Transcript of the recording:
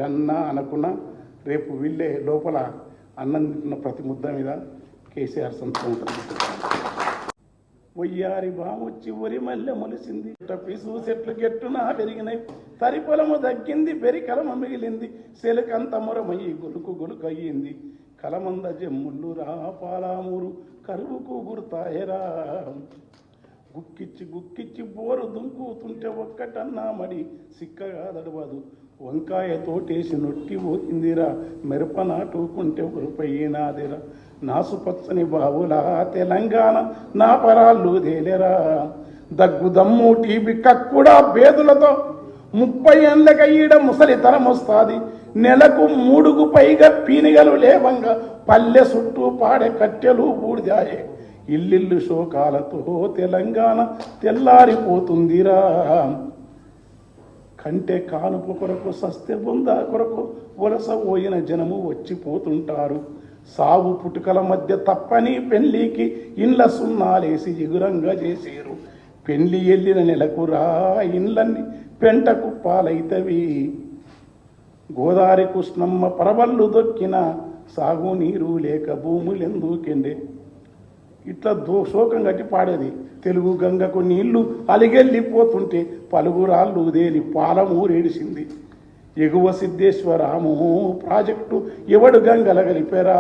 అన్నా అనకున్నా రేపు వీళ్ళే లోపల అన్నం తింటున్న ప్రతి ముద్ద మీద కేసీఆర్ సంతకం ఉంటుంది. ఒయ్యారి బామొచ్చి ఒరి మల్లె మొలిసింది, పీసు చెట్లు గెట్టున పెరిగినాయి, తరి పొలము దగ్గింది, బెరికలమ మిగిలింది, సెలకంత మొరమయ్యి గొలుకు గొలుకు అయ్యింది, కలమంద జమ్ముళ్ళు రా పాలామూరు కరువుకు గుర్తాయరా. గుక్కిచ్చి గుక్కిచ్చి బోరు దుంకుతుంటే ఒక్కటన్నా మడి సిక్కగా దడవదు, వంకాయ తోటేసి నొట్టి పోయిందిరా, మిరప నాటుకుంటే ఉరిపోయినాదిరా, నాసుపచ్చని బావులా తెలంగాణ నా పరాళ్ళు తేలేరా. దగ్గు దమ్ము టీబీ కక్కుడా బేదులతో 30 ఏళ్ళక ఈడ ముసలితనం వస్తుంది, నెలకు 3కు పైగా పీనిగలు లేవంగా పల్లె చుట్టూ పాడే కట్టెలు బూడిదాయే, ఇల్లిల్లు శోకాలతో తెలంగాణ తెల్లారిపోతుందిరా. కంటే కానుపు కొరకు సస్తే బొందా కొరకు వలస పోయిన జనము వచ్చిపోతుంటారు, సావు పుట్టుకల మధ్య తప్పని పెళ్లికి ఇండ్ల సున్నాలేసి ఎగురంగా చేసేరు, పెళ్లి వెళ్ళిన నెలకు రా ఇండ్లన్నీ పెంట కుప్పాలైతవి, గోదావరి కృష్ణమ్మ పరవళ్ళు దొక్కిన సాగునీరు లేక భూములెందుకెండే. ఇట్లా శోకం కట్టి పాడేది. తెలుగు గంగకు నీళ్లు అలిగెళ్ళిపోతుంటే పలుగురాళ్ళు దేలి పాలమూరేడిసింది, ఎగువ సిద్ధేశ్వరాము ప్రాజెక్టు ఎవడు గంగల గలిపెరా.